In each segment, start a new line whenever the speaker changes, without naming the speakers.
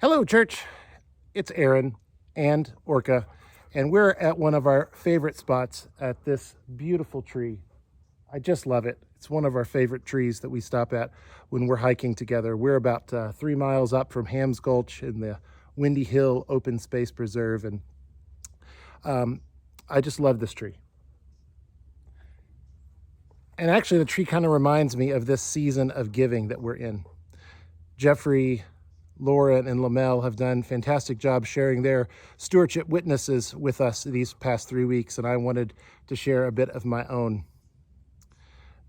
Hello, church. It's Aaron and Orca, and we're at one of our favorite spots at this beautiful tree. I just love it. It's one of our favorite trees that we stop at when we're hiking together. We're about 3 miles up from Hams Gulch in the Windy Hill Open Space Preserve, and I just love this tree. And actually, the tree kind of reminds me of this season of giving that we're in. Jeffrey, Lauren, and Lamel have done a fantastic job sharing their stewardship witnesses with us these past 3 weeks, and I wanted to share a bit of my own.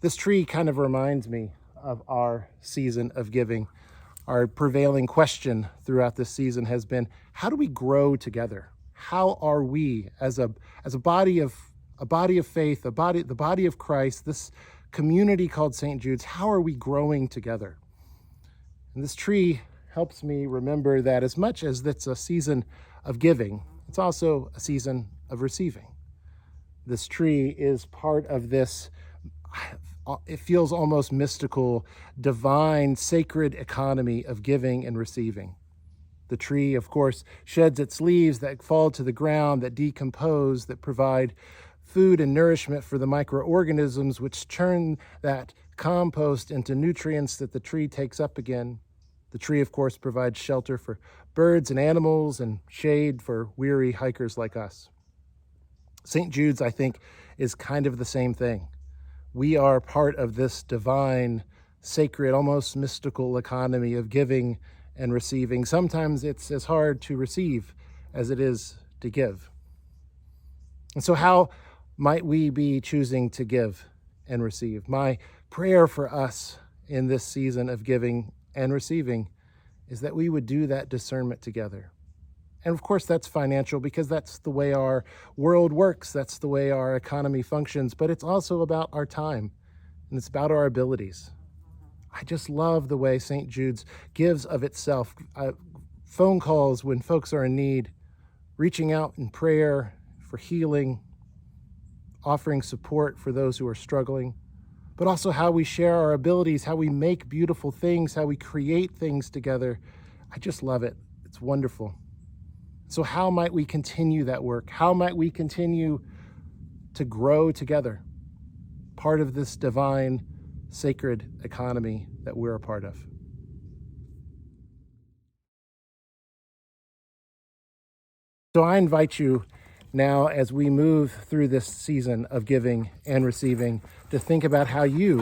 This tree kind of reminds me of our season of giving. Our prevailing question throughout this season has been, how do we grow together? How are we as a body of faith, the body of Christ, this community called St. Jude's, how are we growing together? And this tree helps me remember that as much as it's a season of giving, it's also a season of receiving. This tree is part of this, it feels almost mystical, divine, sacred economy of giving and receiving. The tree, of course, sheds its leaves that fall to the ground, that decompose, that provide food and nourishment for the microorganisms, which turn that compost into nutrients that the tree takes up again. The tree, of course, provides shelter for birds and animals and shade for weary hikers like us. St. Jude's, I think, is kind of the same thing. We are part of this divine, sacred, almost mystical economy of giving and receiving. Sometimes it's as hard to receive as it is to give. And so how might we be choosing to give and receive? My prayer for us in this season of giving and receiving is that we would do that discernment together. And of course, that's financial because that's the way our world works. That's the way our economy functions. But it's also about our time, and it's about our abilities. I just love the way St. Jude's gives of itself. Phone calls when folks are in need, reaching out in prayer for healing, offering support for those who are struggling, but also how we share our abilities, how we make beautiful things, how we create things together. I just love it. It's wonderful. So how might we continue that work? How might we continue to grow together, part of this divine, sacred economy that we're a part of? So I invite you now, as we move through this season of giving and receiving, to think about how you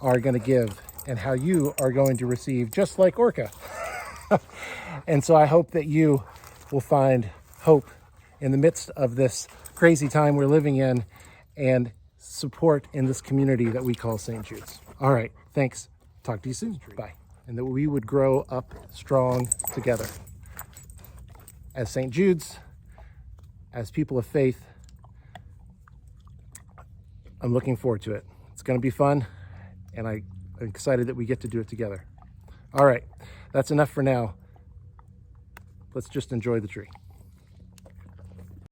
are going to give and how you are going to receive, just like Orca. And so I hope that you will find hope in the midst of this crazy time we're living in and support in this community that we call St. Jude's. All right, thanks. Talk to you soon. Bye. And that we would grow up strong together as St. Jude's, as people of faith. I'm looking forward to it. It's going to be fun, and I'm excited that we get to do it together. All right, that's enough for now. Let's just enjoy the tree.